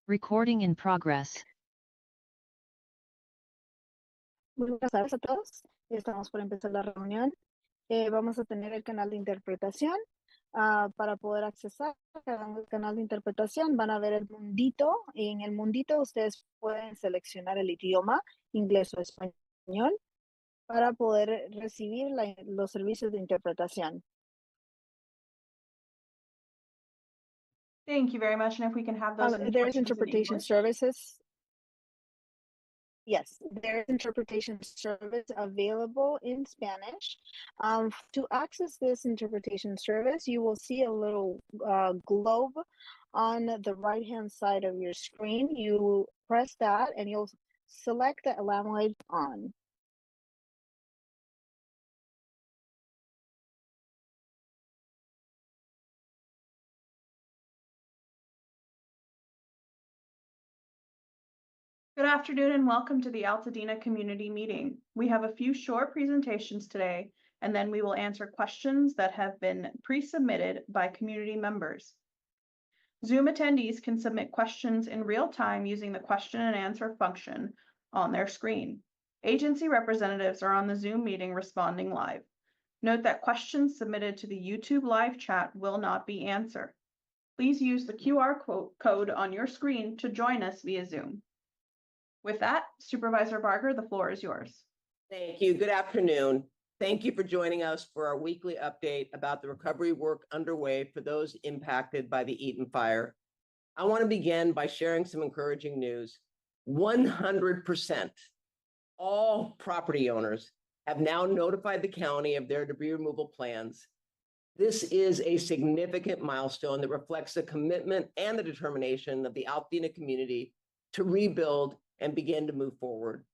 Recording in progress. Buenas tardes a todos. Estamos por empezar la reunión. Vamos a tener el canal de interpretación. Para poder accesar al canal de interpretación van a ver el mundito. Y en el mundito ustedes pueden seleccionar el idioma, inglés o español, para poder recibir los servicios de interpretación. Thank you very much. And if we can have those There's interpretation services. Yes, there is interpretation service available in Spanish. To access this interpretation service, you will see a little globe on the right-hand side of your screen. You press that and you'll select the language on. Good afternoon and welcome to the Altadena Community Meeting. We have a few short presentations today, and then we will answer questions that have been pre-submitted by community members. Zoom attendees can submit questions in real time using the question and answer function on their screen. Agency representatives are on the Zoom meeting responding live. Note that questions submitted to the YouTube live chat will not be answered. Please use the QR code on your screen to join us via Zoom. With that, Supervisor Barger, the floor is yours. Thank you. Good afternoon. Thank you for joining us for our weekly update about the recovery work underway for those impacted by the Eaton fire. I want to begin by sharing some encouraging news. 100% all property owners have now notified the county of their debris removal plans. This is a significant milestone that reflects the commitment and the determination of the Altadena community to rebuild and begin to move forward.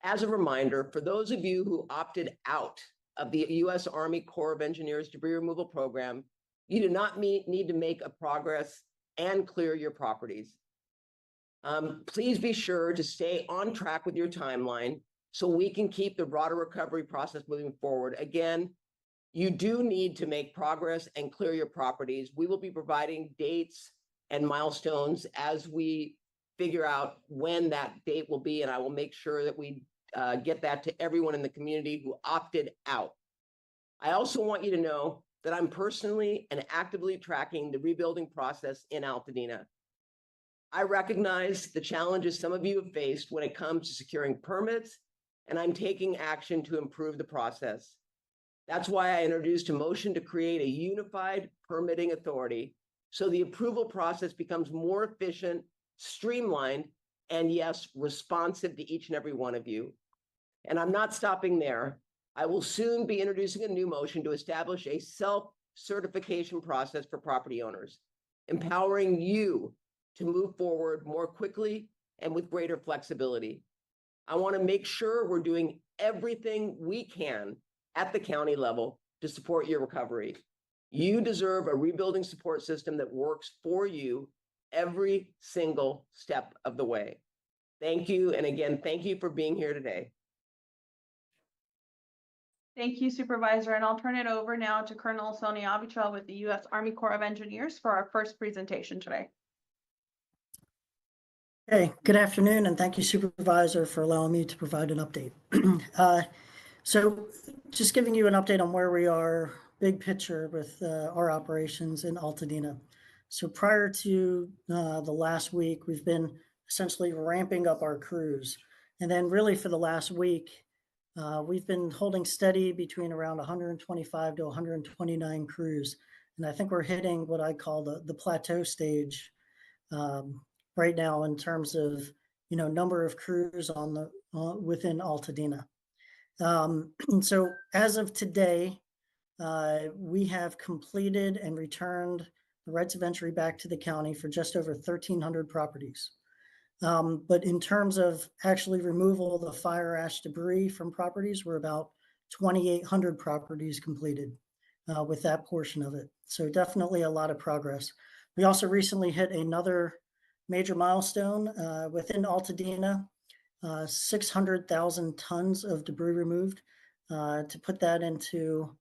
As a reminder, for those of you who opted out of the U.S. Army Corps of Engineers debris removal program, you do not need to make a progress and clear your properties. Please be sure to stay on track with your timeline so we can keep the broader recovery process moving forward. Again, you do need to make progress and clear your properties. We will be providing dates and milestones as we figure out when that date will be, and I will make sure that we get that to everyone in the community who opted out. I also want you to know that I'm personally and actively tracking the rebuilding process in Altadena. I recognize the challenges some of you have faced when it comes to securing permits, and I'm taking action to improve the process. That's why I introduced a motion to create a unified permitting authority so the approval process becomes more efficient, streamlined, and yes, responsive to each and every one of you. And I'm not stopping there. I will soon be introducing a new motion to establish a self-certification process for property owners, empowering you to move forward more quickly and with greater flexibility. I want to make sure we're doing everything we can at the county level to support your recovery. You deserve a rebuilding support system that works for you every single step of the way. Thank you. And again, thank you for being here today. Thank you, Supervisor. And I'll turn it over now to Colonel Sonia Avichal with the U.S. Army Corps of Engineers for our first presentation today. Hey, good afternoon, and thank you, Supervisor, for allowing me to provide an update. So just giving you an update on where we are, big picture with our operations in Altadena. So prior to the last week, we've been essentially ramping up our crews. And then really for the last week, we've been holding steady between around 125 to 129 crews. And I think we're hitting what I call the plateau stage right now in terms of, number of crews on the within Altadena. And so as of today, we have completed and returned the rights of entry back to the county for just over 1,300 properties. But in terms of actually removal of the fire ash debris from properties, we're about 2,800 properties completed with that portion of it. So definitely a lot of progress. We also recently hit another major milestone within Altadena, 600,000 tons of debris removed. To put that into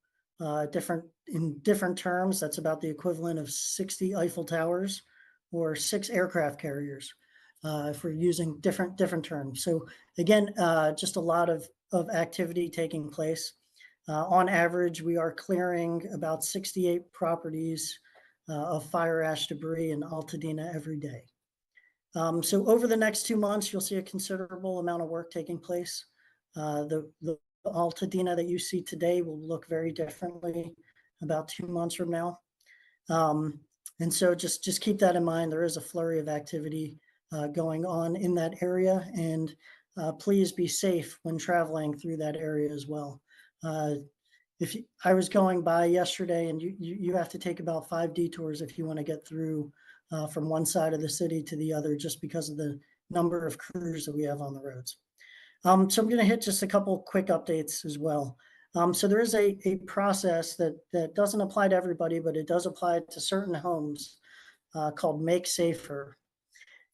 different terms, that's about the equivalent of 60 Eiffel Towers or 6 aircraft carriers, if we're using different terms. So again, just a lot of activity taking place. On average, we are clearing about 68 properties of fire ash debris in Altadena every day. So over the next 2 months, you'll see a considerable amount of work taking place. The Altadena that you see today will look very differently about 2 months from now. And so just keep that in mind. There is a flurry of activity going on in that area, and please be safe when traveling through that area as well. I was going by yesterday, and you have to take about 5 detours if you want to get through from one side of the city to the other, just because of the number of crews that we have on the roads. So I'm going to hit just a couple quick updates as well. So there is a process that doesn't apply to everybody, but it does apply to certain homes called Make Safer.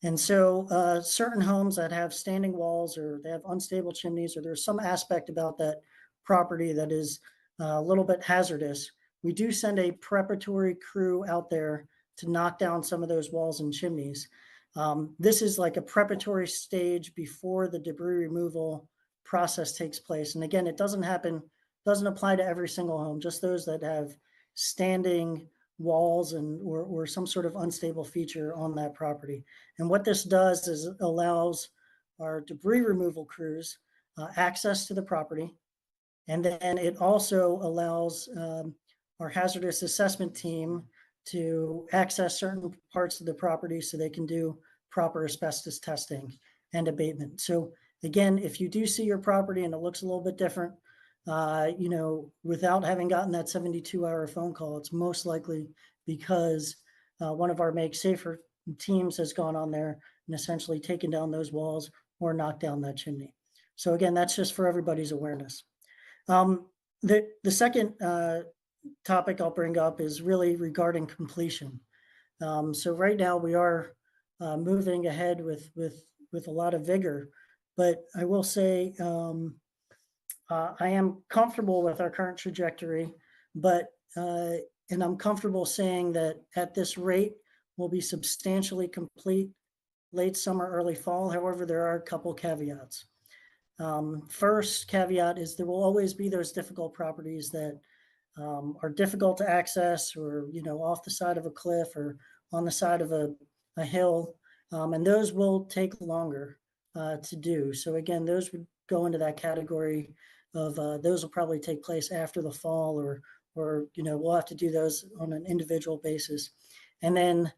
And so certain homes that have standing walls, or they have unstable chimneys, or there's some aspect about that property that is a little bit hazardous, we do send a preparatory crew out there to knock down some of those walls and chimneys. This is like a preparatory stage before the debris removal process takes place. And again, it doesn't apply to every single home, just those that have standing walls or some sort of unstable feature on that property. And what this does is it allows our debris removal crews access to the property. And then it also allows our hazardous assessment team to access certain parts of the property so they can do proper asbestos testing and abatement. So again, if you do see your property and it looks a little bit different, without having gotten that 72-hour phone call, it's most likely because one of our Make Safer teams has gone on there and essentially taken down those walls or knocked down that chimney. So again, that's just for everybody's awareness. The second topic I'll bring up is really regarding completion. So right now we are moving ahead with a lot of vigor, but I will say I am comfortable with our current trajectory, and I'm comfortable saying that at this rate, we'll be substantially complete late summer, early fall. However, there are a couple caveats. First caveat is there will always be those difficult properties that are difficult to access, or, off the side of a cliff or on the side of a hill. And those will take longer to do. So again, those would go into that category of those will probably take place after the fall, or we'll have to do those on an individual basis. And then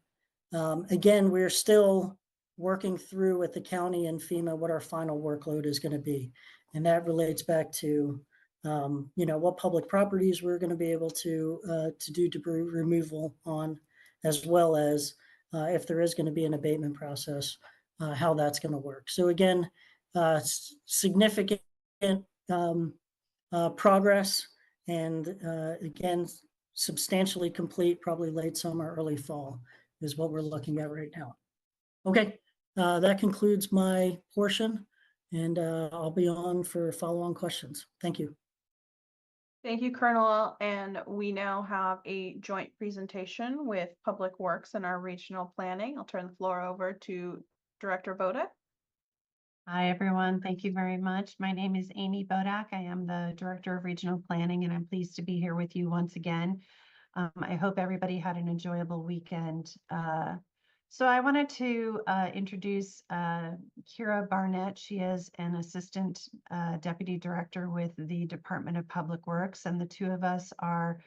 again, we're still working through with the county and FEMA what our final workload is going to be. And that relates back to what public properties we're going to be able to do debris removal on, as well as if there is going to be an abatement process, how that's going to work. So again, significant progress, and again, substantially complete, probably late summer, early fall is what we're looking at right now. Okay, that concludes my portion, and I'll be on for follow-on questions. Thank you. Thank you, Colonel. And we now have a joint presentation with Public Works and our regional planning. I'll turn the floor over to Director Bodak. Hi, everyone. Thank you very much. My name is Amy Bodak. I am the Director of Regional Planning, and I'm pleased to be here with you once again. I hope everybody had an enjoyable weekend. So I wanted to introduce Kira Barnett. She is an Assistant Deputy Director with the Department of Public Works, and the two of us are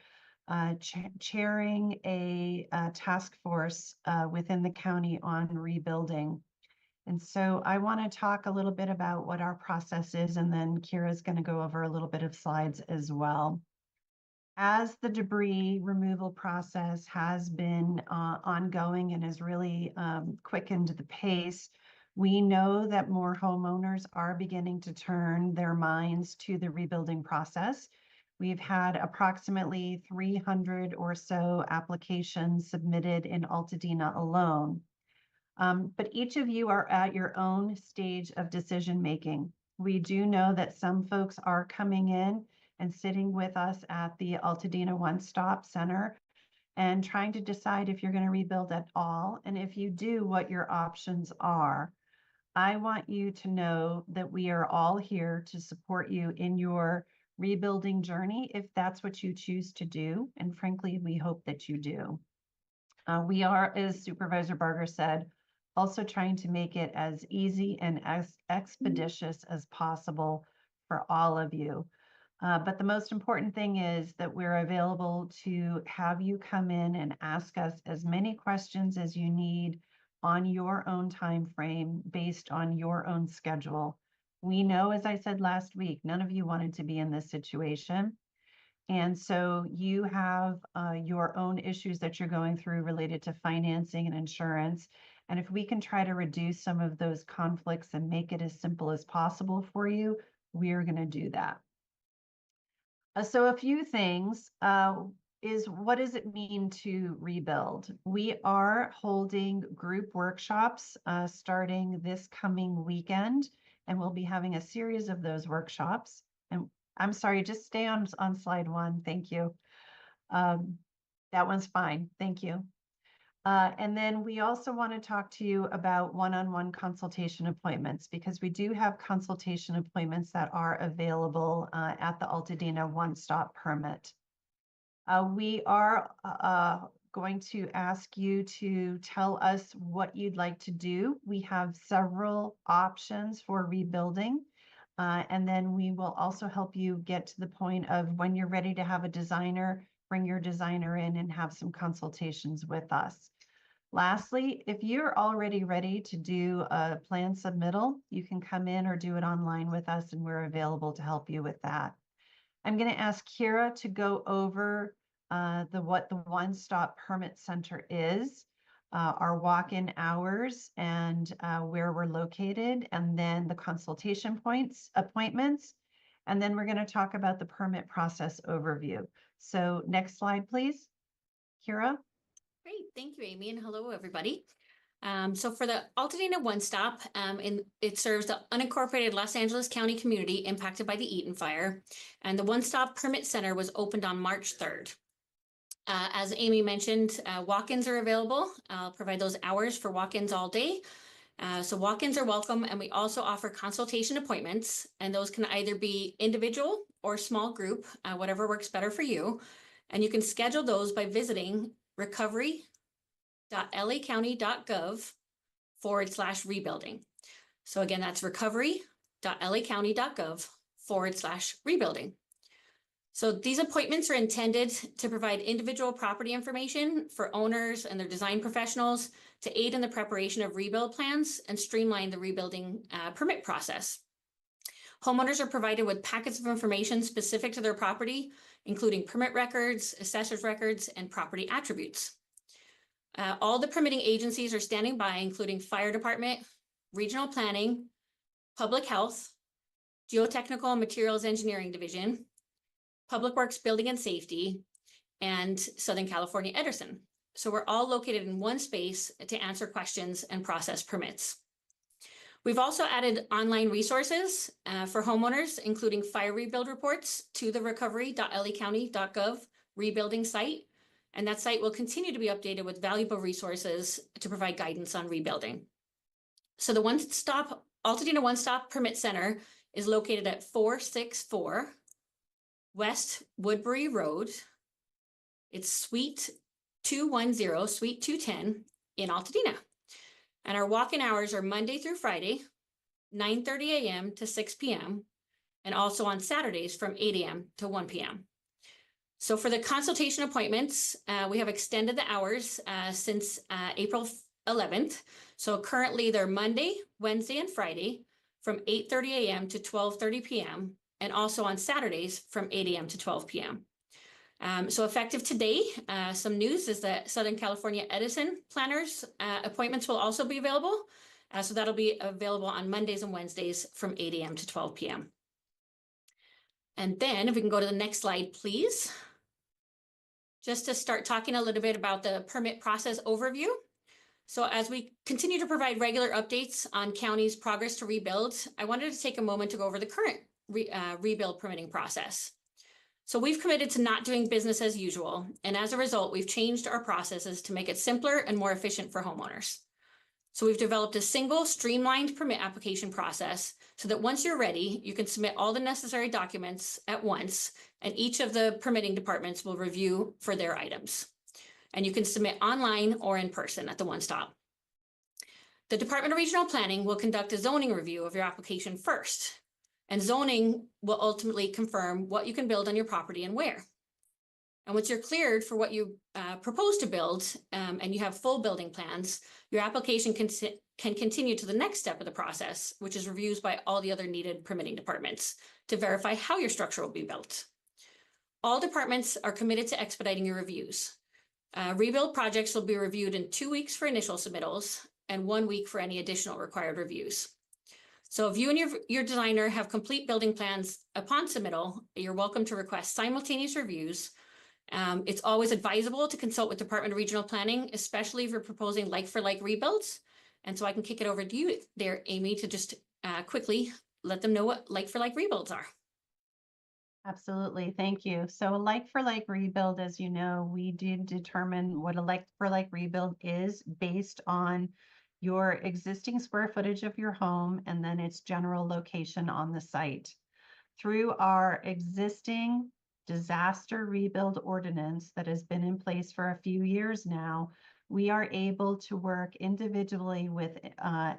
chairing a task force within the county on rebuilding. And so I want to talk a little bit about what our process is, and then Kira's going to go over a little bit of slides as well. As the debris removal process has been ongoing and has really quickened the pace, we know that more homeowners are beginning to turn their minds to the rebuilding process. We've had approximately 300 or so applications submitted in Altadena alone. But each of you are at your own stage of decision making. We do know that some folks are coming in and sitting with us at the Altadena One Stop Center and trying to decide if you're going to rebuild at all. And if you do, what your options are. I want you to know that we are all here to support you in your rebuilding journey, if that's what you choose to do. And frankly, we hope that you do. We are, as Supervisor Barger said, also trying to make it as easy and as expeditious as possible for all of you. But the most important thing is that we're available to have you come in and ask us as many questions as you need on your own time frame based on your own schedule. We know, as I said last week, none of you wanted to be in this situation. And so you have your own issues that you're going through related to financing and insurance. And if we can try to reduce some of those conflicts and make it as simple as possible for you, we're going to do that. So a few things is, what does it mean to rebuild? We are holding group workshops starting this coming weekend, and we'll be having a series of those workshops. And I'm sorry, just stay on slide 1. Thank you. That one's fine. Thank you. And then we also want to talk to you about one-on-one consultation appointments, because we do have consultation appointments that are available at the Altadena One-Stop Permit. We are going to ask you to tell us what you'd like to do. We have several options for rebuilding. And then we will also help you get to the point of when you're ready to have a designer, bring your designer in and have some consultations with us. Lastly, if you're already ready to do a plan submittal, you can come in or do it online with us, and we're available to help you with that. I'm going to ask Kira to go over what the One-Stop Permit Center is, our walk-in hours, and where we're located, and then the consultation appointments, and then we're going to talk about the permit process overview. So next slide, please, Kira. Great, thank you, Amy, and hello, everybody. So for the Altadena One Stop, it serves the unincorporated Los Angeles County community impacted by the Eaton fire, and the One Stop Permit Center was opened on March 3rd. As Amy mentioned, walk-ins are available. I'll provide those hours for walk-ins all day. So walk-ins are welcome, and we also offer consultation appointments, and those can either be individual or small group, whatever works better for you. And you can schedule those by visiting recovery.lacounty.gov /rebuilding. So again, that's recovery.lacounty.gov /rebuilding. So these appointments are intended to provide individual property information for owners and their design professionals to aid in the preparation of rebuild plans and streamline the rebuilding permit process. Homeowners are provided with packets of information specific to their property, including permit records, assessor's records, and property attributes. All the permitting agencies are standing by, including fire department, regional planning, public health, geotechnical and materials engineering division, Public Works Building and Safety, and Southern California Edison. So we're all located in one space to answer questions and process permits. We've also added online resources for homeowners, including fire rebuild reports to the recovery.lacounty.gov rebuilding site. And that site will continue to be updated with valuable resources to provide guidance on rebuilding. So the Altadena One Stop Permit Center is located at 464 West Woodbury Road. It's Suite 210, Suite 210 in Altadena. And our walk-in hours are Monday through Friday, 9:30 a.m. to 6 p.m. and also on Saturdays from 8 a.m. to 1 p.m. So for the consultation appointments, we have extended the hours since April 11th. So currently they're Monday, Wednesday, and Friday from 8:30 a.m. to 12:30 p.m. and also on Saturdays from 8 a.m. to 12 p.m. So effective today, some news is that Southern California Edison planners appointments will also be available. So that'll be available on Mondays and Wednesdays from 8 a.m. to 12 p.m. And then if we can go to the next slide, please. Just to start talking a little bit about the permit process overview. So as we continue to provide regular updates on county's progress to rebuild, I wanted to take a moment to go over the current rebuild permitting process. So we've committed to not doing business as usual, and as a result, we've changed our processes to make it simpler and more efficient for homeowners. So we've developed a single streamlined permit application process so that once you're ready, you can submit all the necessary documents at once, and each of the permitting departments will review for their items. And you can submit online or in person at the one stop. The Department of Regional Planning will conduct a zoning review of your application first, and zoning will ultimately confirm what you can build on your property and where. And once you're cleared for what you propose to build, and you have full building plans, your application can continue to the next step of the process, which is reviews by all the other needed permitting departments to verify how your structure will be built. All departments are committed to expediting your reviews. Rebuild projects will be reviewed in 2 weeks for initial submittals and 1 week for any additional required reviews. So if you and your designer have complete building plans upon submittal, you're welcome to request simultaneous reviews. It's always advisable to consult with Department of Regional Planning, especially if you're proposing like-for-like rebuilds. And so I can kick it over to you there, Amy, to just quickly let them know what like-for-like rebuilds are. Absolutely, thank you. So a like-for-like rebuild, as you know, we did determine what a like-for-like rebuild is based on your existing square footage of your home and then its general location on the site. Through our existing disaster rebuild ordinance that has been in place for a few years now, we are able to work individually with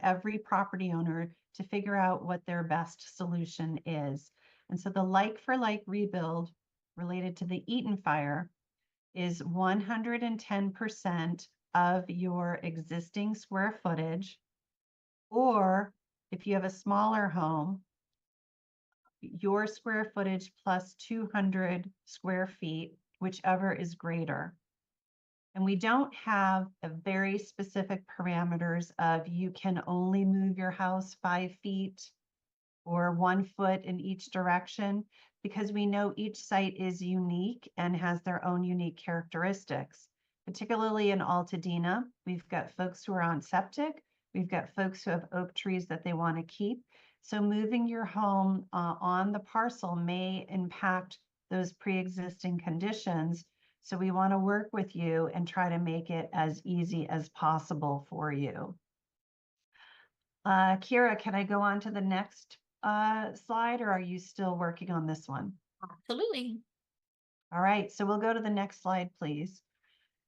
every property owner to figure out what their best solution is. And so the like-for-like rebuild related to the Eaton fire is 110% of your existing square footage, or if you have a smaller home, your square footage plus 200 square feet, whichever is greater. And we don't have a very specific parameters of you can only move your house 5 feet or 1 foot in each direction, because we know each site is unique and has their own unique characteristics. Particularly in Altadena, we've got folks who are on septic, we've got folks who have oak trees that they want to keep. So moving your home on the parcel may impact those pre-existing conditions. So we want to work with you and try to make it as easy as possible for you. Kira, can I go on to the next slide, or are you still working on this one? Absolutely. All right, so we'll go to the next slide, please.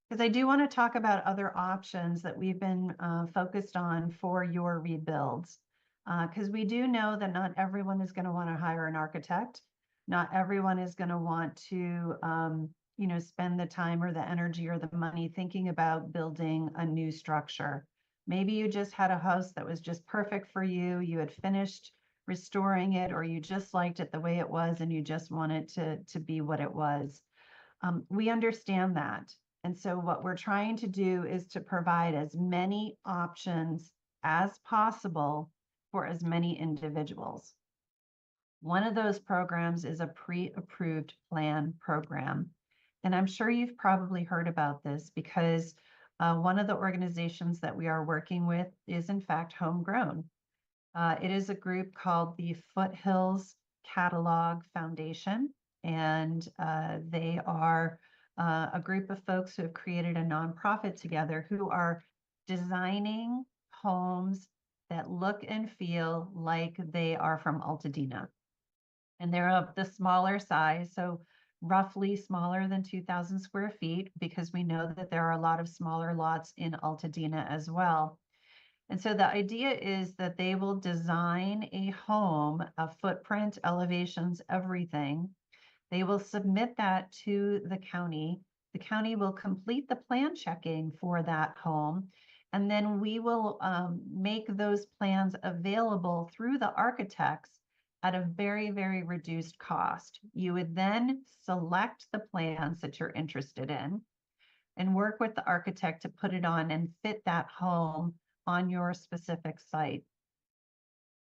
Because I do want to talk about other options that we've been focused on for your rebuilds. Because we do know that not everyone is going to want to hire an architect. Not everyone is going to want to, spend the time or the energy or the money thinking about building a new structure. Maybe you just had a house that was just perfect for you. You had finished restoring it, or you just liked it the way it was and you just wanted to be what it was. We understand that. And so what we're trying to do is to provide as many options as possible for as many individuals. One of those programs is a pre-approved plan program. And I'm sure you've probably heard about this because one of the organizations that we are working with is in fact homegrown. It is a group called the Foothills Catalog Foundation, and they are a group of folks who have created a nonprofit together who are designing homes that look and feel like they are from Altadena. And they're of the smaller size, so roughly smaller than 2,000 square feet, because we know that there are a lot of smaller lots in Altadena as well. And so the idea is that they will design a home, a footprint, elevations, everything. They will submit that to the county. The county will complete the plan checking for that home. And then we will make those plans available through the architects at a very, very reduced cost. You would then select the plans that you're interested in and work with the architect to put it on and fit that home on your specific site.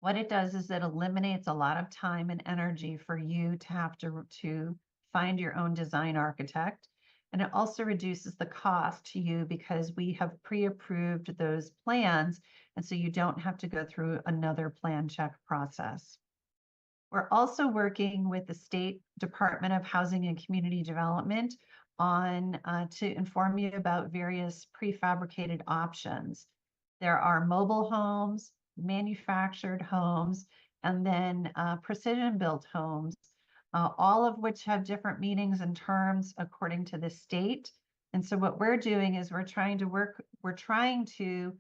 What it does is it eliminates a lot of time and energy for you to have to find your own design architect. And it also reduces the cost to you because we have pre-approved those plans. And so you don't have to go through another plan check process. We're also working with the State Department of Housing and Community Development on to inform you about various prefabricated options. There are mobile homes, manufactured homes, and then precision-built homes, all of which have different meanings and terms according to the state. And so what we're doing is we're trying to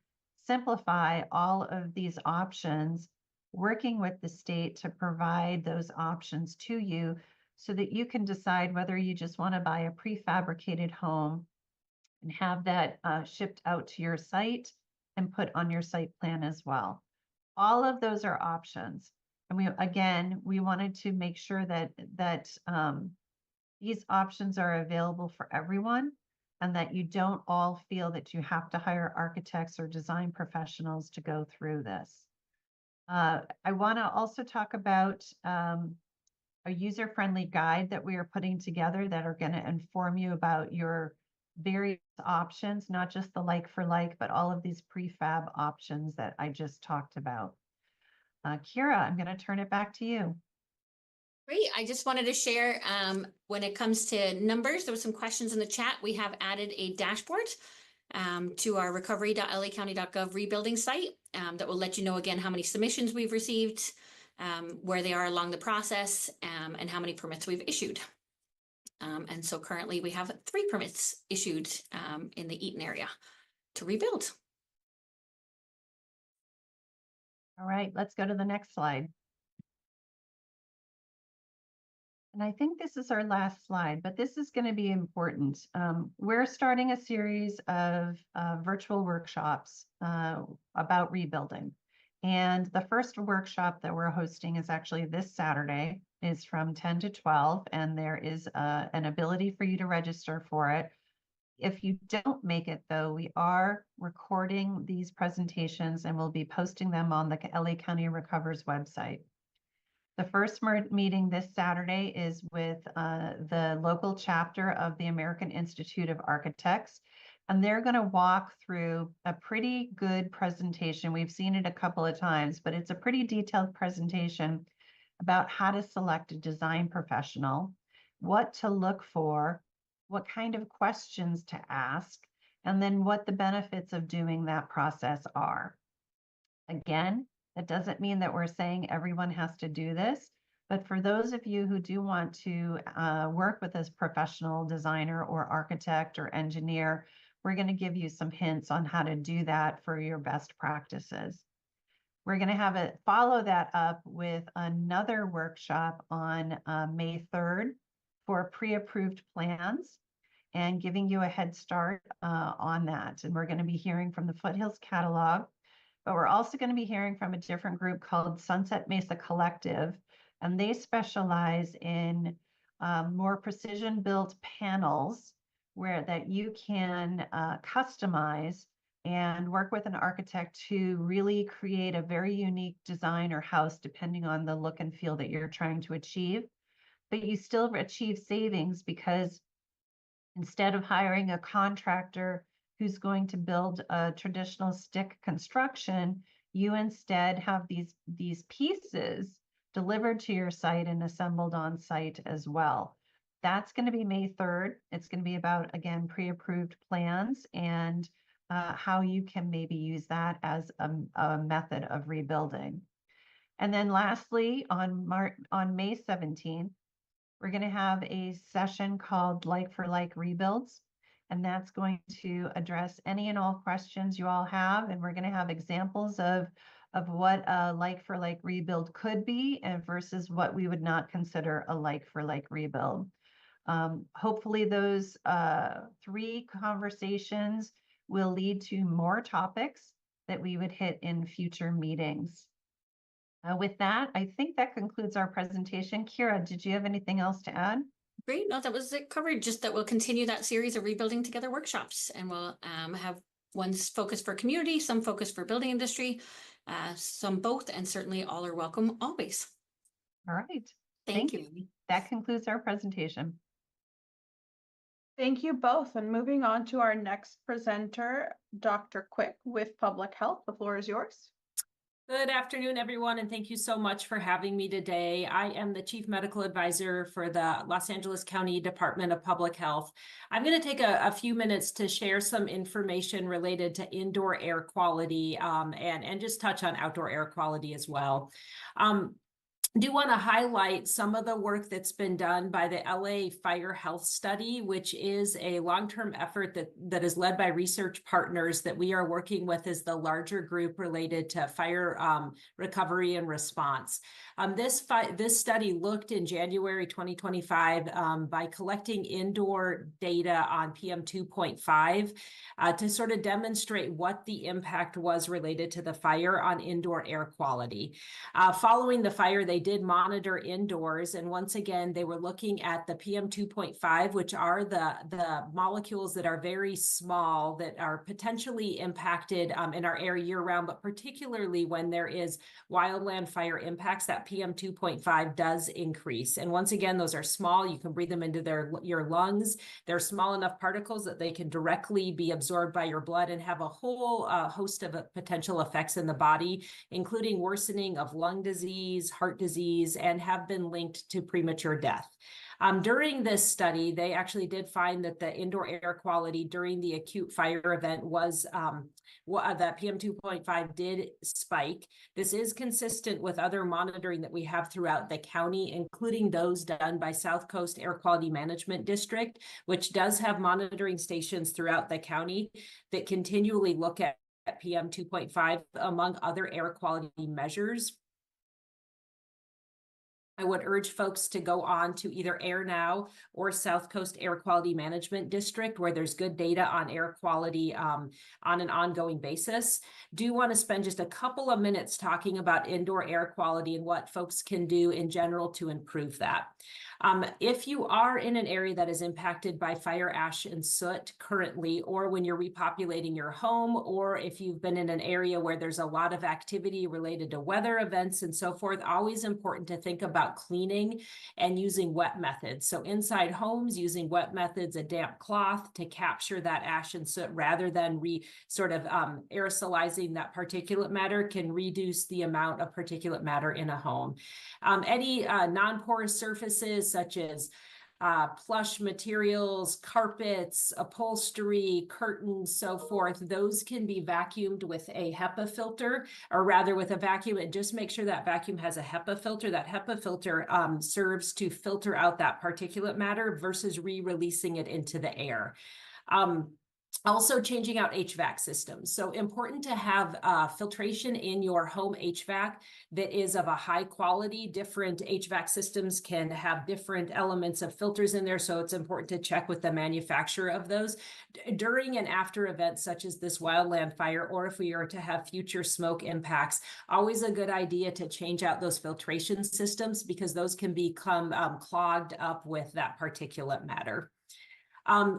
simplify all of these options, working with the state to provide those options to you so that you can decide whether you just want to buy a prefabricated home and have that shipped out to your site and put on your site plan as well. All of those are options. And we wanted to make sure that these options are available for everyone and that you don't all feel that you have to hire architects or design professionals to go through this. I want to also talk about a user-friendly guide that we are putting together that are going to inform you about your various options, not just the like for like, but all of these prefab options that I just talked about. Kira, I'm going to turn it back to you. Great. I just wanted to share when it comes to numbers, there were some questions in the chat. We have added a dashboard to our recovery.lacounty.gov rebuilding site that will let you know again how many submissions we've received, where they are along the process, and how many permits we've issued. And so currently we have 3 permits issued in the Eaton area to rebuild. All right, let's go to the next slide. And I think this is our last slide, but this is going to be important. We're starting a series of virtual workshops about rebuilding. And the first workshop that we're hosting is actually this Saturday, is from 10 to 12, and there is an ability for you to register for it. If you don't make it, though, we are recording these presentations and we'll be posting them on the LA County Recovers website. The first meeting this Saturday is with the local chapter of the American Institute of Architects, and they're going to walk through a pretty good presentation. We've seen it a couple of times, but it's a pretty detailed presentation about how to select a design professional, what to look for, what kind of questions to ask, and then what the benefits of doing that process are. Again, that doesn't mean that we're saying everyone has to do this, but for those of you who do want to work with a professional designer or architect or engineer, we're going to give you some hints on how to do that for your best practices. We're going to follow that up with another workshop on May 3rd for pre-approved plans and giving you a head start on that. And we're going to be hearing from the Foothills Catalog, but we're also going to be hearing from a different group called Sunset Mesa Collective, and they specialize in more precision-built panels that you can customize and work with an architect to really create a very unique design or house depending on the look and feel that you're trying to achieve. But you still achieve savings because instead of hiring a contractor who's going to build a traditional stick construction, you instead have these pieces delivered to your site and assembled on site as well. That's going to be May 3rd. It's going to be about, again, pre-approved plans and how you can maybe use that as a method of rebuilding. And then lastly, on May 17th, we're going to have a session called Like for Like Rebuilds. And that's going to address any and all questions you all have. And we're going to have examples of what a like for like rebuild could be and versus what we would not consider a like for like rebuild. Hopefully those 3 conversations will lead to more topics that we would hit in future meetings. With that, I think that concludes our presentation. Kira, did you have anything else to add? Great. No, that was it covered. Just that we'll continue that series of rebuilding together workshops, and we'll have one's focus for community, some focus for building industry, some both, and certainly all are welcome always. All right. Thank you. That concludes our presentation. Thank you both. And moving on to our next presenter, Dr. Quick with Public Health. The floor is yours. Good afternoon, everyone, and thank you so much for having me today. I am the Chief Medical Advisor for the Los Angeles County Department of Public Health. I'm going to take a few minutes to share some information related to indoor air quality and just touch on outdoor air quality as well. Do want to highlight some of the work that's been done by the LA Fire Health Study, which is a long-term effort that is led by research partners that we are working with as the larger group related to fire recovery and response. This study looked in January 2025 by collecting indoor data on PM 2.5 to sort of demonstrate what the impact was related to the fire on indoor air quality. Following the fire, they did monitor indoors, and once again, they were looking at the PM 2.5, which are the molecules that are very small that are potentially impacted in our air year-round, but particularly when there is wildland fire impacts, that PM 2.5 does increase. And once again, those are small. You can breathe them into your lungs. They're small enough particles that they can directly be absorbed by your blood and have a whole host of potential effects in the body, including worsening of lung disease, heart disease, and have been linked to premature death. During this study, they actually did find that the indoor air quality during the acute fire event was that PM 2.5 did spike. This is consistent with other monitoring that we have throughout the county, including those done by South Coast Air Quality Management District, which does have monitoring stations throughout the county that continually look at PM 2.5 among other air quality measures. I would urge folks to go on to either Air Now or South Coast Air Quality Management District, where there's good data on air quality on an ongoing basis. Do want to spend just a couple of minutes talking about indoor air quality and what folks can do in general to improve that. If you are in an area that is impacted by fire ash and soot currently, or when you're repopulating your home, or if you've been in an area where there's a lot of activity related to weather events and so forth, always important to think about cleaning and using wet methods. So inside homes, using wet methods, a damp cloth to capture that ash and soot rather than aerosolizing that particulate matter can reduce the amount of particulate matter in a home. Any non-porous surfaces such as plush materials, carpets, upholstery, curtains, so forth, those can be vacuumed with a HEPA filter, or rather with a vacuum, and just make sure that vacuum has a HEPA filter. That HEPA filter serves to filter out that particulate matter versus re-releasing it into the air. Also changing out HVAC systems. So important to have filtration in your home HVAC that is of a high quality. Different HVAC systems can have different elements of filters in there, so it's important to check with the manufacturer of those. During and after events such as this wildland fire, or if we are to have future smoke impacts, always a good idea to change out those filtration systems because those can become clogged up with that particulate matter.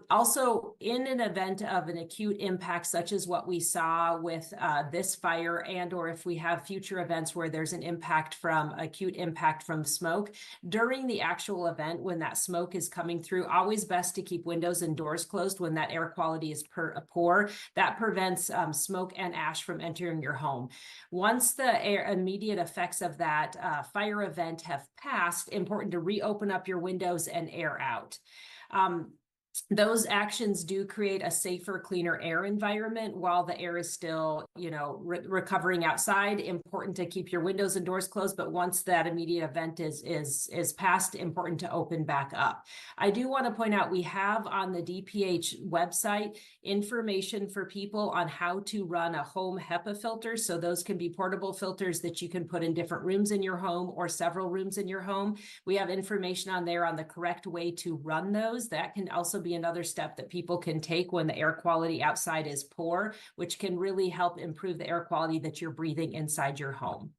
Also, in an event of an acute impact, such as what we saw with this fire, and or if we have future events where there's an acute impact from smoke, during the actual event, when that smoke is coming through, always best to keep windows and doors closed when that air quality is poor. That prevents smoke and ash from entering your home. Once the immediate effects of that fire event have passed, important to reopen up your windows and air out. Those actions do create a safer, cleaner air environment while the air is still, recovering outside. Important to keep your windows and doors closed, but once that immediate event is past, important to open back up. I do want to point out we have on the DPH website information for people on how to run a home HEPA filter. So those can be portable filters that you can put in different rooms in your home or several rooms in your home. We have information on there on the correct way to run those. That can also be another step that people can take when the air quality outside is poor, which can really help improve the air quality that you're breathing inside your home.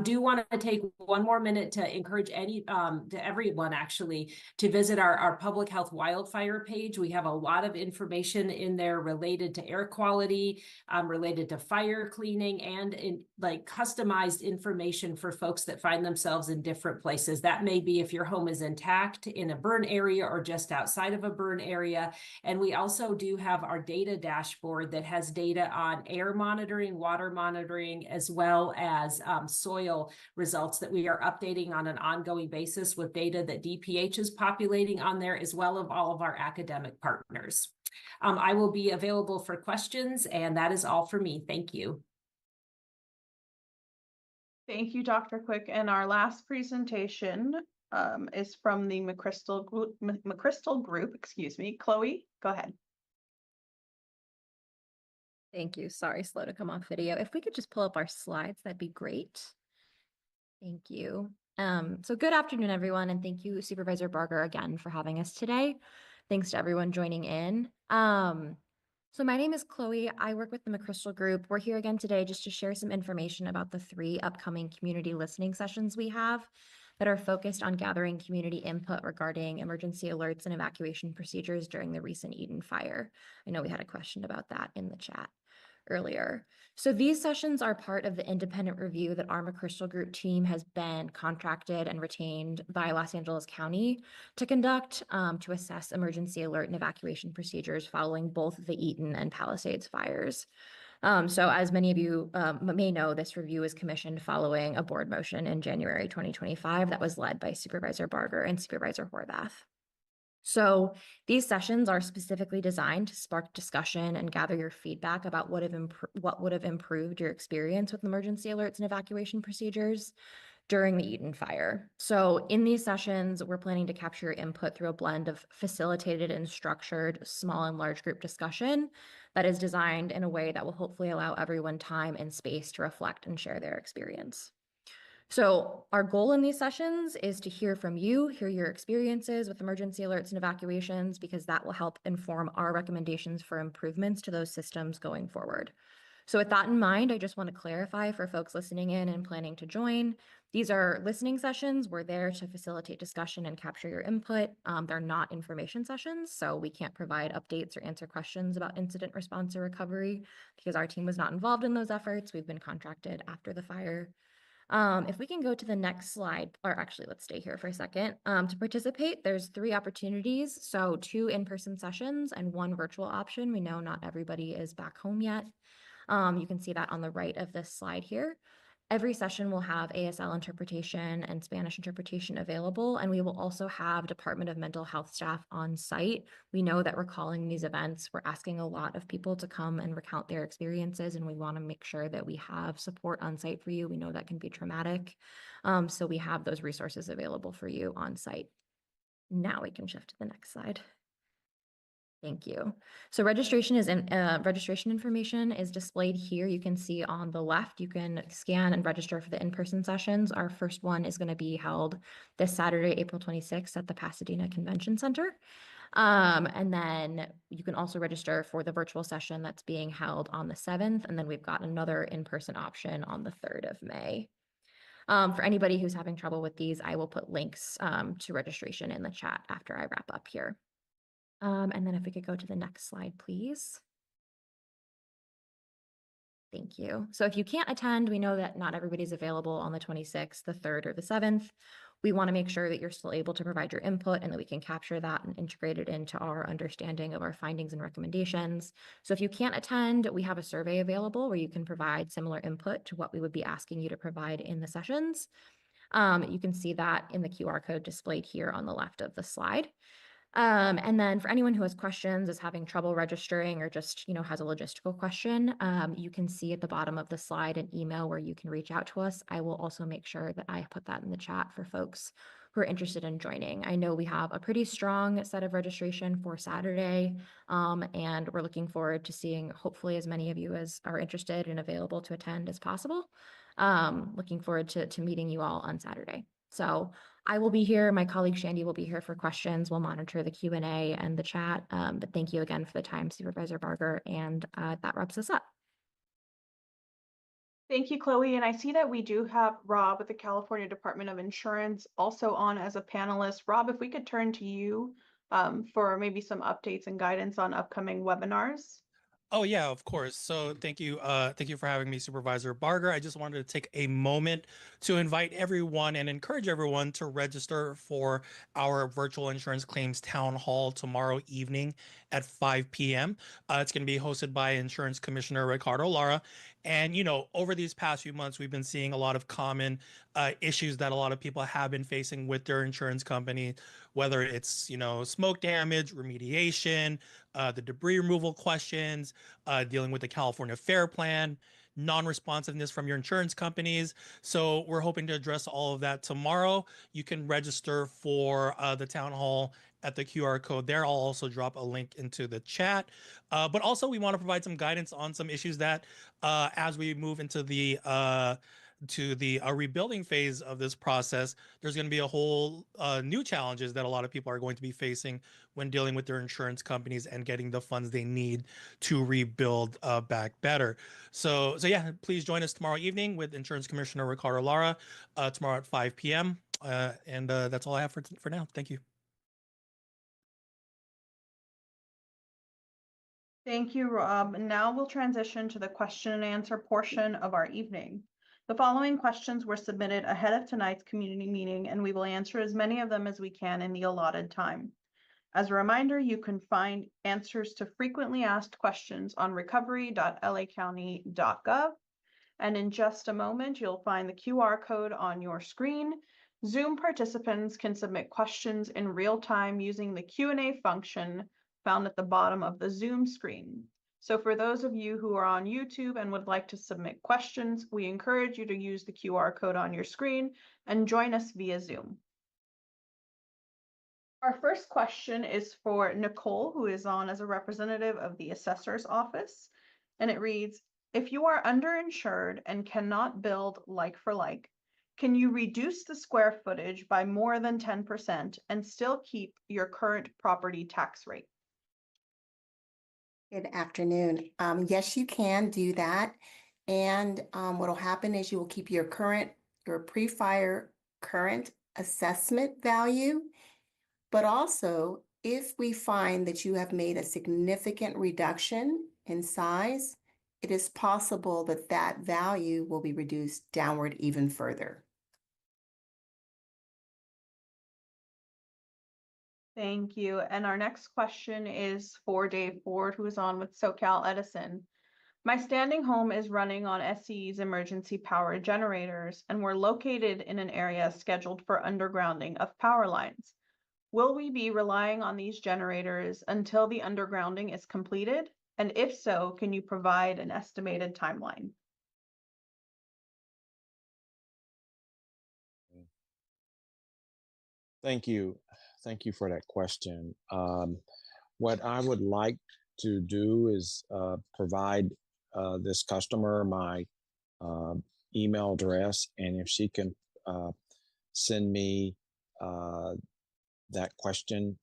Do want to take one more minute to encourage to everyone actually to visit our public health wildfire page. We have a lot of information in there related to air quality, related to fire cleaning, and in like customized information for folks that find themselves in different places. That may be if your home is intact in a burn area or just outside of a burn area. And we also do have our data dashboard that has data on air monitoring, water monitoring, as well as soil results that we are updating on an ongoing basis with data that DPH is populating on there, as well as all of our academic partners. I will be available for questions, and that is all for me. Thank you. Thank you, Dr. Quick. And our last presentation is from the McChrystal Group, excuse me. Chloe, go ahead. Thank you. Sorry, slow to come off video. If we could just pull up our slides, that'd be great. Thank you. So good afternoon, everyone, and thank you, Supervisor Barger, again for having us today. Thanks to everyone joining in. So my name is Chloe. I work with the McChrystal Group. We're here again today just to share some information about the 3 upcoming community listening sessions we have that are focused on gathering community input regarding emergency alerts and evacuation procedures during the recent Eaton fire. I know we had a question about that in the chat earlier. So these sessions are part of the independent review that our McChrystal Group team has been contracted and retained by Los Angeles County to conduct to assess emergency alert and evacuation procedures following both the Eaton and Palisades fires. So as many of you may know, this review was commissioned following a board motion in January 2025 that was led by Supervisor Barger and Supervisor Horvath. So these sessions are specifically designed to spark discussion and gather your feedback about what would have improved your experience with emergency alerts and evacuation procedures during the Eaton fire. So in these sessions, we're planning to capture your input through a blend of facilitated and structured small and large group discussion that is designed in a way that will hopefully allow everyone time and space to reflect and share their experience. So our goal in these sessions is to hear from you, hear your experiences with emergency alerts and evacuations, because that will help inform our recommendations for improvements to those systems going forward. So with that in mind, I just want to clarify for folks listening in and planning to join, these are listening sessions. We're there to facilitate discussion and capture your input. They're not information sessions, so we can't provide updates or answer questions about incident response or recovery because our team was not involved in those efforts. We've been contracted after the fire. If we can go to the next slide, or actually let's stay here for a second. To participate, there's 3 opportunities. So 2 in-person sessions and 1 virtual option. We know not everybody is back home yet. You can see that on the right of this slide here. Every session will have ASL interpretation and Spanish interpretation available, and we will also have Department of Mental Health staff on site. We know that recalling these events, we're asking a lot of people to come and recount their experiences, and we want to make sure that we have support on site for you. We know that can be traumatic, so we have those resources available for you on site. Now we can shift to the next slide. Thank you. So registration information is displayed here. You can see on the left, you can scan and register for the in-person sessions. Our first one is going to be held this Saturday, April 26th at the Pasadena Convention Center. And then you can also register for the virtual session that's being held on the 7th. And then we've got another in-person option on the 3rd of May. For anybody who's having trouble with these, I will put links to registration in the chat after I wrap up here. And then if we could go to the next slide, please. Thank you. So if you can't attend, we know that not everybody's available on the 26th, the 3rd, or the 7th. We want to make sure that you're still able to provide your input and that we can capture that and integrate it into our understanding of our findings and recommendations. So if you can't attend, we have a survey available where you can provide similar input to what we would be asking you to provide in the sessions. You can see that in the QR code displayed here on the left of the slide. And then for anyone who has questions, is having trouble registering, or just, has a logistical question, you can see at the bottom of the slide an email where you can reach out to us. I will also make sure that I put that in the chat for folks who are interested in joining. I know we have a pretty strong set of registration for Saturday, and we're looking forward to seeing hopefully as many of you as are interested and available to attend as possible. Looking forward to meeting you all on Saturday. So I will be here. My colleague Shandy will be here for questions. We'll monitor the Q&A and the chat. But thank you again for the time, Supervisor Barger, and that wraps us up. Thank you, Chloe. And I see that we do have Rob with the California Department of Insurance also on as a panelist. Rob, if we could turn to you for maybe some updates and guidance on upcoming webinars. Oh yeah, of course. So thank you for having me, Supervisor Barger. I just wanted to take a moment to invite everyone and encourage everyone to register for our virtual insurance claims town hall tomorrow evening at 5 p.m. It's going to be hosted by Insurance Commissioner Ricardo Lara. And over these past few months, we've been seeing a lot of common issues that a lot of people have been facing with their insurance company, whether it's smoke damage, remediation, the debris removal questions, dealing with the California Fair Plan, non-responsiveness from your insurance companies. So we're hoping to address all of that tomorrow. You can register for the town hall at the QR code there. I'll also drop a link into the chat. But also we want to provide some guidance on some issues that as we move into the rebuilding phase of this process, there's going to be a whole new challenges that a lot of people are going to be facing when dealing with their insurance companies and getting the funds they need to rebuild back better. So yeah, please join us tomorrow evening with Insurance Commissioner Ricardo Lara tomorrow at 5 p.m. And that's all I have for now. Thank you. Thank you, Rob. Now we'll transition to the question and answer portion of our evening. The following questions were submitted ahead of tonight's community meeting, and we will answer as many of them as we can in the allotted time. As a reminder, you can find answers to frequently asked questions on recovery.lacounty.gov. And in just a moment, you'll find the QR code on your screen. Zoom participants can submit questions in real time using the Q&A function found at the bottom of the Zoom screen. So for those of you who are on YouTube and would like to submit questions, we encourage you to use the QR code on your screen and join us via Zoom. Our first question is for Nicole, who is on as a representative of the assessor's office. And it reads, if you are underinsured and cannot build like for like, can you reduce the square footage by more than 10% and still keep your current property tax rate? Good afternoon. Yes, you can do that. And what will happen is you will keep your pre-fire current assessment value. But also, if we find that you have made a significant reduction in size, it is possible that that value will be reduced downward even further. Thank you. And our next question is for Dave Ford, who is on with SoCal Edison. My standing home is running on SCE's emergency power generators, and we're located in an area scheduled for undergrounding of power lines. Will we be relying on these generators until the undergrounding is completed? And if so, can you provide an estimated timeline? Thank you. Thank you for that question. What I would like to do is provide this customer my email address, and if she can send me that question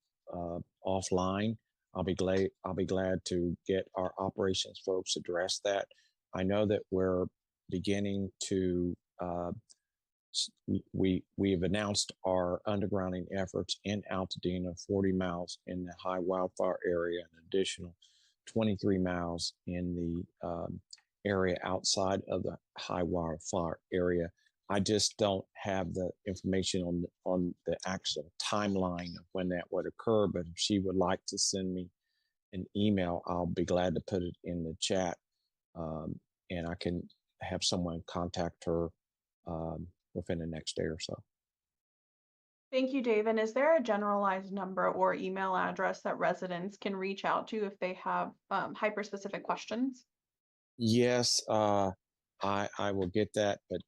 offline, I'll be glad to get our operations folks address that. I know that we're beginning to we've announced our undergrounding efforts in Altadena, 40 miles in the high wildfire area, an additional 23 miles in the area outside of the high wildfire area. I just don't have the information on the actual timeline of when that would occur, but if she would like to send me an email, I'll be glad to put it in the chat, and I can have someone contact her within the next day or so. Thank you, Dave. And is there a generalized number or email address that residents can reach out to if they have hyper-specific questions? Yes, I will get that, but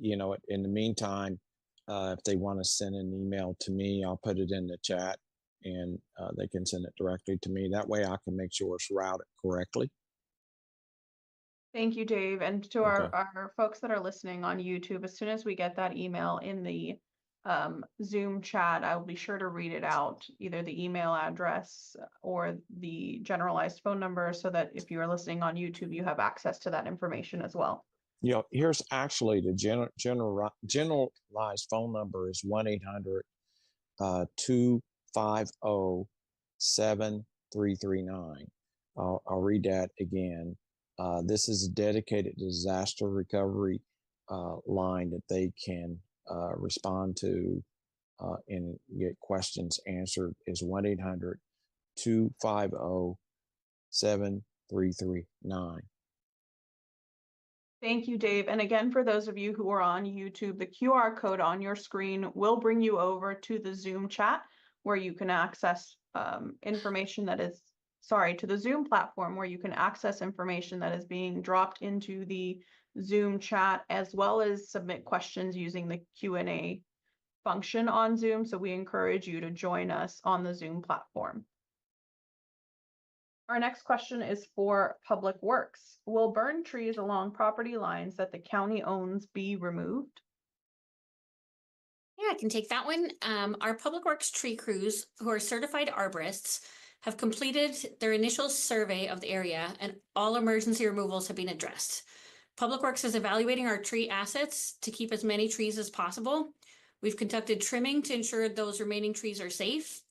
in the meantime, if they want to send an email to me, I'll put it in the chat, and they can send it directly to me. That way I can make sure it's routed correctly. Thank you, Dave. And to Okay. our folks that are listening on YouTube, as soon as we get that email in the Zoom chat, I will be sure to read it out, either the email address or the generalized phone number, so that if you are listening on YouTube, you have access to that information as well. You know, here's actually the generalized phone number is 1-800-250-7339. I'll read that again. This is a dedicated disaster recovery line that they can respond to and get questions answered. Is 1-800-250-7339. Thank you, Dave. And again, for those of you who are on YouTube, the QR code on your screen will bring you over to the Zoom chat where you can access information that is, to the Zoom platform where you can access information that is being dropped into the Zoom chat, as well as submit questions using the Q&A function on Zoom. So we encourage you to join us on the Zoom platform. Our next question is for Public Works. Will burned trees along property lines that the county owns be removed? Yeah, I can take that one. Our Public Works tree crews, who are certified arborists, have completed their initial survey of the area and all emergency removals have been addressed. Public Works is evaluating our tree assets to keep as many trees as possible. We've conducted trimming to ensure those remaining trees are safe.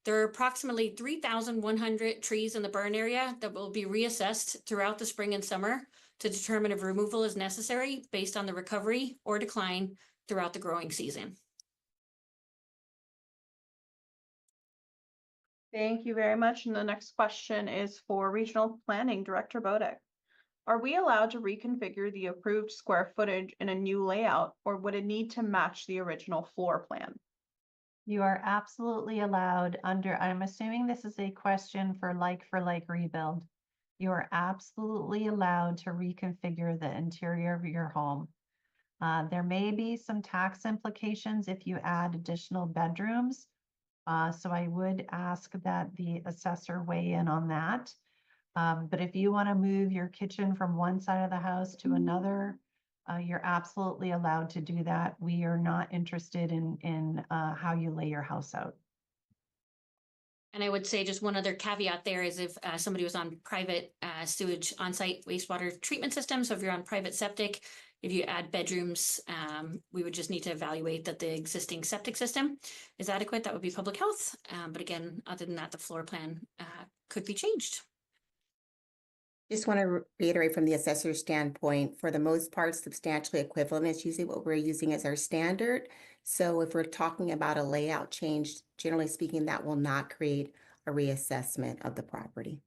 There are approximately 3,100 trees in the burn area that will be reassessed throughout the spring and summer to determine if removal is necessary based on the recovery or decline throughout the growing season. Thank you very much. And the next question is for Regional Planning Director Bodek. Are we allowed to reconfigure the approved square footage in a new layout, or would it need to match the original floor plan? You are absolutely allowed I'm assuming this is a question for like rebuild. You are absolutely allowed to reconfigure the interior of your home. There may be some tax implications if you add additional bedrooms. So I would ask that the assessor weigh in on that. But if you want to move your kitchen from one side of the house to another, you're absolutely allowed to do that. We are not interested in how you lay your house out. And I would say just one other caveat there is if somebody was on private sewage on-site wastewater treatment system. So if you're on private septic, if you add bedrooms, we would just need to evaluate that the existing septic system is adequate. That would be public health. But again, other than that, the floor plan could be changed. Just want to reiterate from the assessor's standpoint, for the most part, substantially equivalent is usually what we're using as our standard. So if we're talking about a layout change, generally speaking, that will not create a reassessment of the property.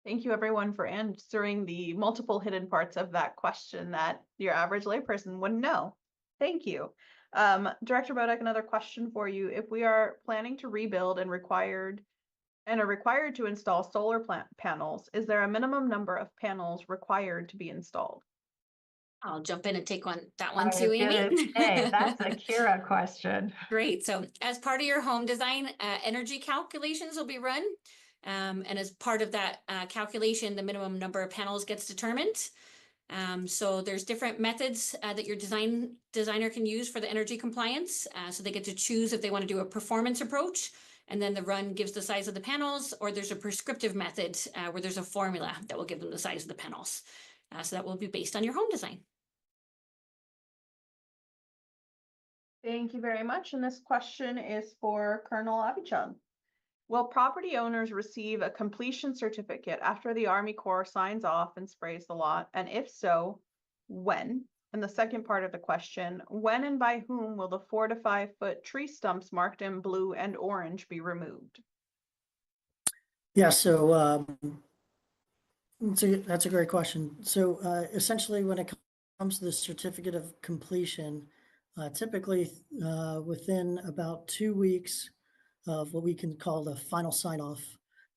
Thank you, everyone, for answering the multiple hidden parts of that question that your average layperson wouldn't know. Thank you. Director Bodek, another question for you. If we are planning to rebuild and are required to install solar panels, is there a minimum number of panels required to be installed? I'll jump in and take that one too, Amy. Hey, that's a Kira question. Great. So as part of your home design, energy calculations will be run. And as part of that calculation, the minimum number of panels gets determined. So there's different methods that your designer can use for the energy compliance. So they get to choose if they want to do a performance approach, and then the run gives the size of the panels, or there's a prescriptive method where there's a formula that will give them the size of the panels. So that will be based on your home design. Thank you very much. And this question is for Colonel Abichung. Will property owners receive a completion certificate after the Army Corps signs off and sprays the lot? And if so, when? And the second part of the question, when and by whom will the 4 to 5 foot tree stumps marked in blue and orange be removed? Yeah, so that's a great question. So essentially, when it comes to the certificate of completion, typically within about 2 weeks of what we can call the final sign-off,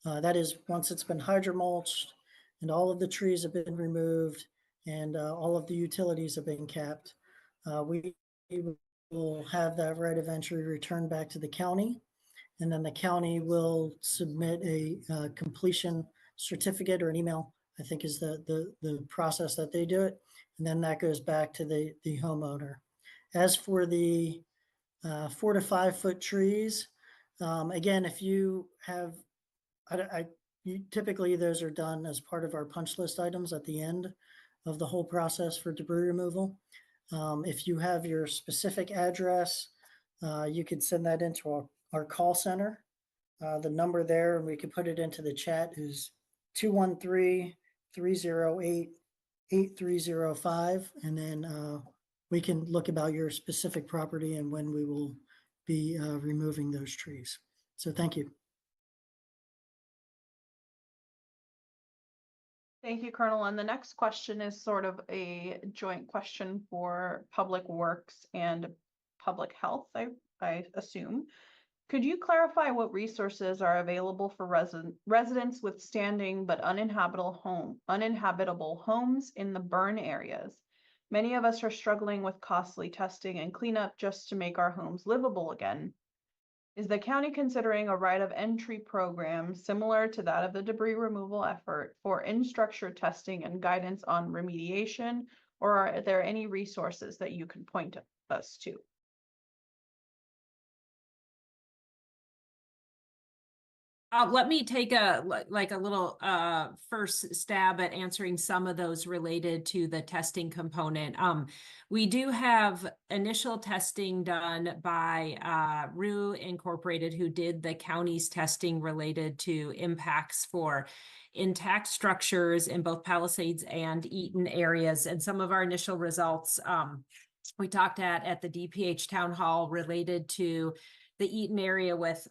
that is once it's been hydromulched and all of the trees have been removed and all of the utilities have been capped, we will have that right of entry returned back to the county, and then the county will submit a completion certificate or an email, I think is the process that they do it, and then that goes back to the homeowner. As for the 4 to 5 foot trees, again, if you have, typically those are done as part of our punch list items at the end of the whole process for debris removal. If you have your specific address, you could send that into our call center. The number there, and we could put it into the chat, is 213-308-8305. And then we can look about your specific property and when we will be removing those trees. So thank you. Thank you, Colonel. And the next question is sort of a joint question for Public Works and Public Health, I assume. Could you clarify what resources are available for residents with standing but uninhabitable homes in the burn areas? Many of us are struggling with costly testing and cleanup just to make our homes livable again. Is the county considering a right of entry program similar to that of the debris removal effort for in-structure testing and guidance on remediation, or are there any resources that you can point us to? Let me take a little first stab at answering some of those related to the testing component. We do have initial testing done by RU Incorporated, who did the county's testing related to impacts for intact structures in both Palisades and Eaton areas. And some of our initial results we talked at the DPH town hall related to the Eaton area with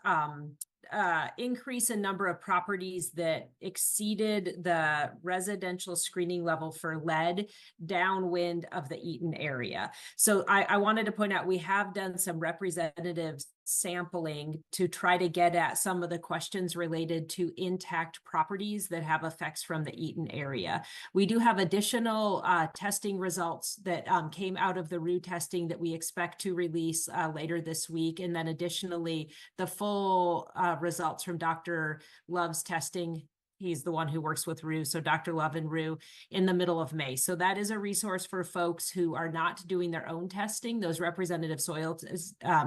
increase in number of properties that exceeded the residential screening level for lead downwind of the Eaton area. So I wanted to point out, we have done some representative sampling to try to get at some of the questions related to intact properties that have effects from the Eaton area. We do have additional testing results that came out of the RU testing that we expect to release later this week. And then additionally, the full results from Dr. Love's testing. He's the one who works with RU, so Dr. Love and RU, in the middle of May. So that is a resource for folks who are not doing their own testing. Those representative soil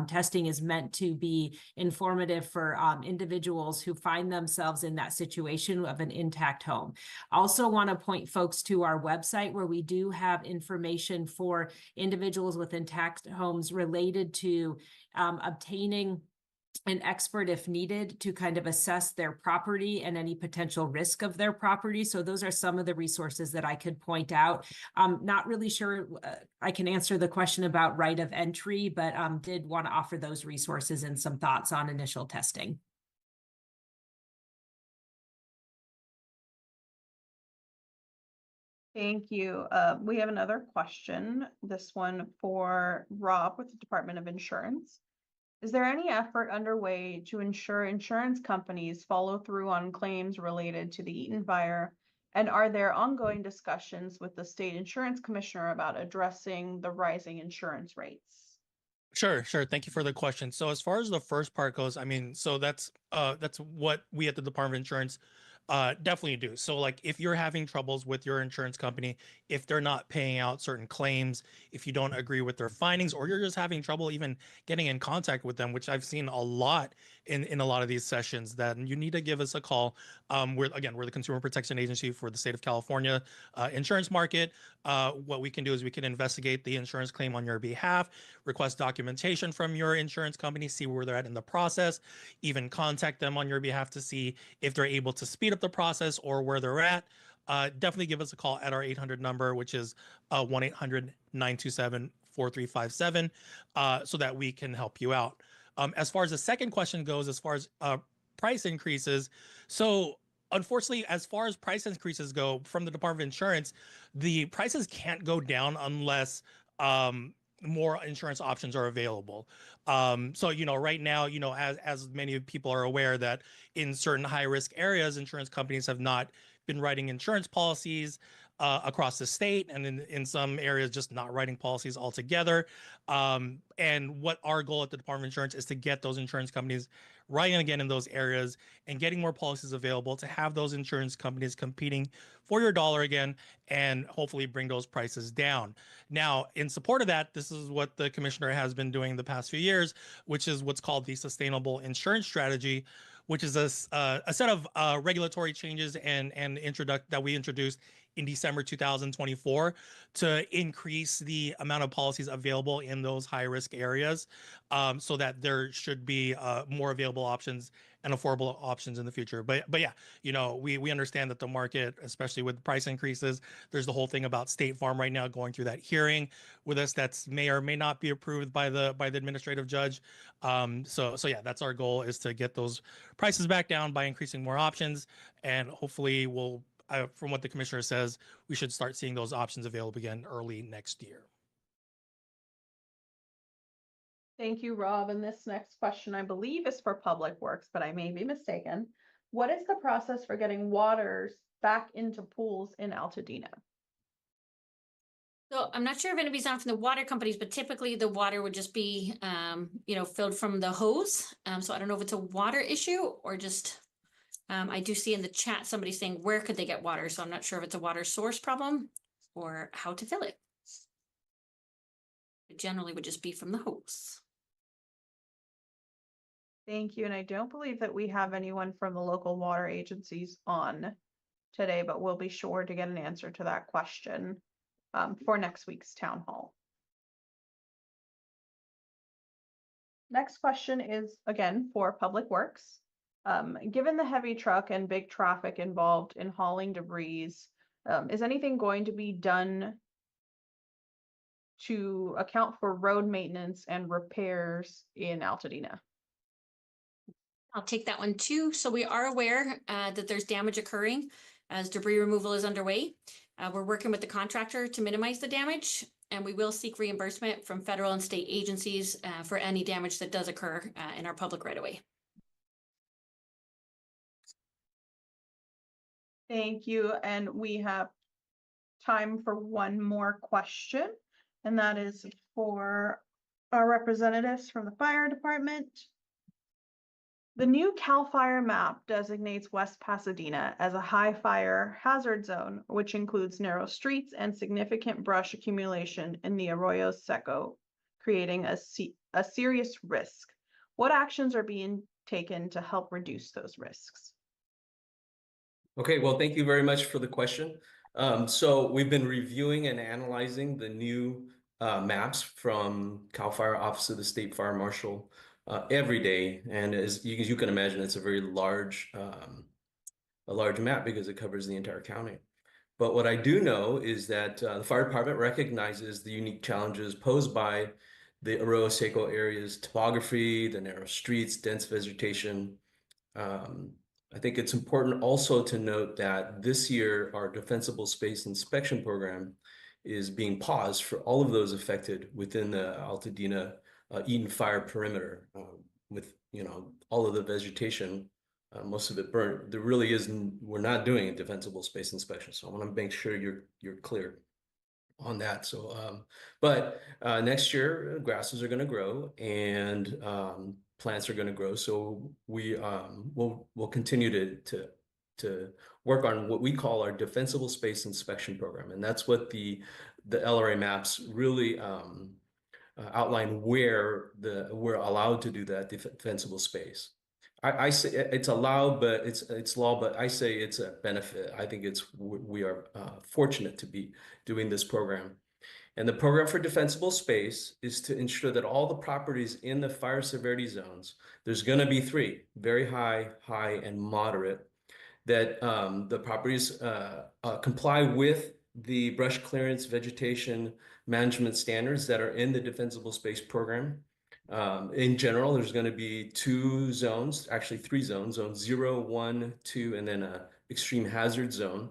testing is meant to be informative for individuals who find themselves in that situation of an intact home. Also want to point folks to our website, where we do have information for individuals with intact homes related to obtaining an expert if needed to kind of assess their property and any potential risk of their property. So those are some of the resources that I could point out. I'm not really sure I can answer the question about right of entry, but did want to offer those resources and some thoughts on initial testing. Thank you. We have another question, this one for Rob with the Department of Insurance. Is there any effort underway to ensure insurance companies follow through on claims related to the Eaton fire? And are there ongoing discussions with the state insurance commissioner about addressing the rising insurance rates? Sure. Thank you for the question. So as far as the first part goes, I mean, so that's what we at the Department of Insurance definitely do. So like if you're having troubles with your insurance company, if they're not paying out certain claims, if you don't agree with their findings, or you're just having trouble even getting in contact with them, which I've seen a lot in a lot of these sessions, then you need to give us a call. We're the Consumer Protection Agency for the state of California insurance market. What we can do is we can investigate the insurance claim on your behalf, request documentation from your insurance company, see where they're at in the process, even contact them on your behalf to see if they're able to speed up the process or where they're at. Definitely give us a call at our 800 number, which is 1-800-927-4357, so that we can help you out. As far as the second question goes, as far as price increases, so unfortunately, as far as price increases go from the Department of Insurance, the prices can't go down unless more insurance options are available. So, right now, as many people are aware that in certain high risk areas, insurance companies have not been writing insurance policies across the state, and in some areas just not writing policies altogether. And what our goal at the Department of Insurance is to get those insurance companies writing again in those areas and getting more policies available to have those insurance companies competing for your dollar again, and hopefully bring those prices down. Now, in support of that, this is what the commissioner has been doing the past few years, which is what's called the Sustainable Insurance Strategy, which is a set of regulatory changes and that we introduced in December 2024 to increase the amount of policies available in those high risk areas, so that there should be more available options and affordable options in the future. But yeah, you know, we understand that the market, especially with price increases, there's the whole thing about State Farm right now going through that hearing with us that's may or may not be approved by the administrative judge. So yeah, that's our goal, is to get those prices back down by increasing more options, and hopefully we'll, from what the commissioner says, we should start seeing those options available again early next year. Thank you, Rob. And this next question, I believe, is for Public Works, but I may be mistaken. What is the process for getting waters back into pools in Altadena? So I'm not sure if anybody's on from the water companies, but typically the water would just be, you know, filled from the hose. So I don't know if it's a water issue or just, I do see in the chat somebody saying, where could they get water? So I'm not sure if it's a water source problem or how to fill it. It generally would just be from the hose. Thank you. And I don't believe that we have anyone from the local water agencies on today, but we'll be sure to get an answer to that question for next week's town hall. Next question is again for Public Works. Given the heavy truck and big traffic involved in hauling debris, is anything going to be done to account for road maintenance and repairs in Altadena? I'll take that one too. So we are aware that there's damage occurring as debris removal is underway. We're working with the contractor to minimize the damage, and we will seek reimbursement from federal and state agencies for any damage that does occur in our public right of way. Thank you. And we have time for one more question, and that is for our representatives from the fire department. The new CAL FIRE map designates West Pasadena as a high fire hazard zone, which includes narrow streets and significant brush accumulation in the Arroyo Seco, creating a serious risk. What actions are being taken to help reduce those risks? Okay, well, thank you very much for the question. So we've been reviewing and analyzing the new maps from CAL FIRE Office of the State Fire Marshal every day, and as you can imagine, it's a very large map because it covers the entire county. But what I do know is that the fire department recognizes the unique challenges posed by the Arroyo Seco area's topography, the narrow streets, dense vegetation. I think it's important also to note that this year our defensible space inspection program is being paused for all of those affected within the Altadena Eaton fire perimeter, with, you know, all of the vegetation, most of it burnt. There really isn't, we're not doing a defensible space inspection. So I want to make sure you're clear on that. So, but next year grasses are going to grow and plants are going to grow. So we we'll continue to work on what we call our defensible space inspection program, and that's what the LRA maps really outline where we're allowed to do that defensible space. I say it's allowed, but it's law, but I say it's a benefit. I think we are fortunate to be doing this program. And the program for defensible space is to ensure that all the properties in the fire severity zones, there's going to be three, very high, and moderate, that the properties comply with the brush clearance vegetation management standards that are in the defensible space program. In general, there's going to be two zones, actually three zones, zone 0, 1, 2, and then a extreme hazard zone.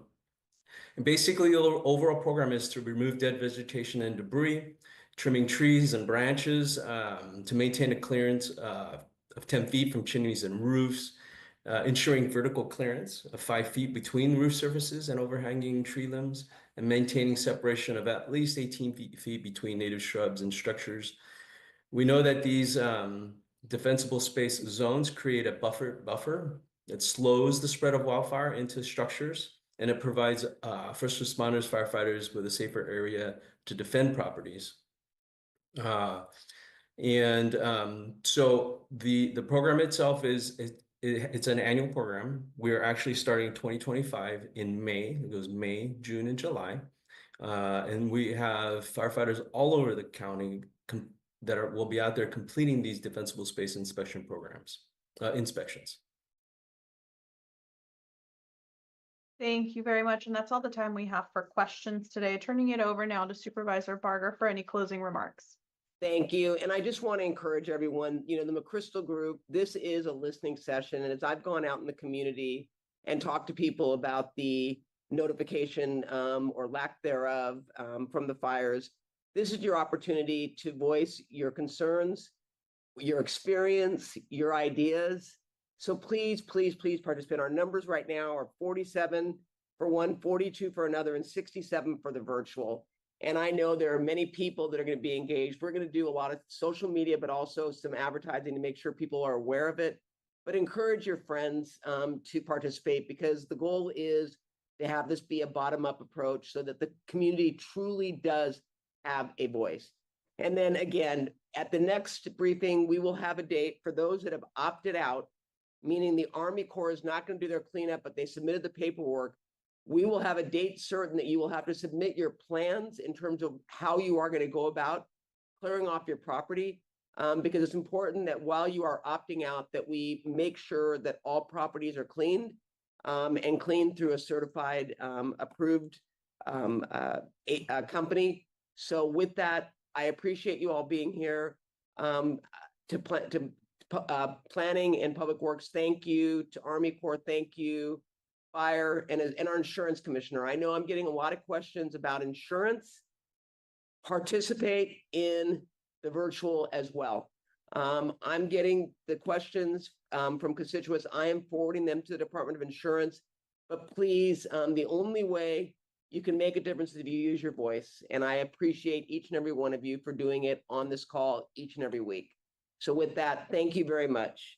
And basically, the overall program is to remove dead vegetation and debris, trimming trees and branches to maintain a clearance of 10 feet from chimneys and roofs, ensuring vertical clearance of 5 feet between roof surfaces and overhanging tree limbs, and maintaining separation of at least 18 feet between native shrubs and structures. We know that these defensible space zones create a buffer that slows the spread of wildfire into structures, and it provides first responders, firefighters with a safer area to defend properties. So the program itself is it's an annual program. We're actually starting 2025 in May. It goes May, June, and July. And we have firefighters all over the county that will be out there completing these defensible space inspection programs, inspections. Thank you very much. And that's all the time we have for questions today. Turning it over now to Supervisor Barger for any closing remarks. Thank you. And I just want to encourage everyone, the McChrystal Group, this is a listening session. And as I've gone out in the community and talked to people about the notification or lack thereof from the fires, this is your opportunity to voice your concerns, your experience, your ideas. So please, please, please participate. Our numbers right now are 47 for one, 42 for another, and 67 for the virtual. And I know there are many people that are going to be engaged. We're going to do a lot of social media, but also some advertising to make sure people are aware of it. But encourage your friends to participate, because the goal is to have this be a bottom-up approach so that the community truly does have a voice. And then again, at the next briefing, we will have a date for those that have opted out, meaning the Army Corps is not going to do their cleanup, but they submitted the paperwork. We will have a date certain that you will have to submit your plans in terms of how you are going to go about clearing off your property, because it's important that while you are opting out, that we make sure that all properties are cleaned and cleaned through a certified, approved company. So with that, I appreciate you all being here. Planning and Public Works, thank you. To Army Corps, thank you. Fire and our insurance commissioner. I know I'm getting a lot of questions about insurance. Participate in the virtual as well. I'm getting the questions from constituents. I am forwarding them to the Department of Insurance. But please, the only way you can make a difference is if you use your voice. And I appreciate each and every one of you for doing it on this call each and every week. So with that, thank you very much.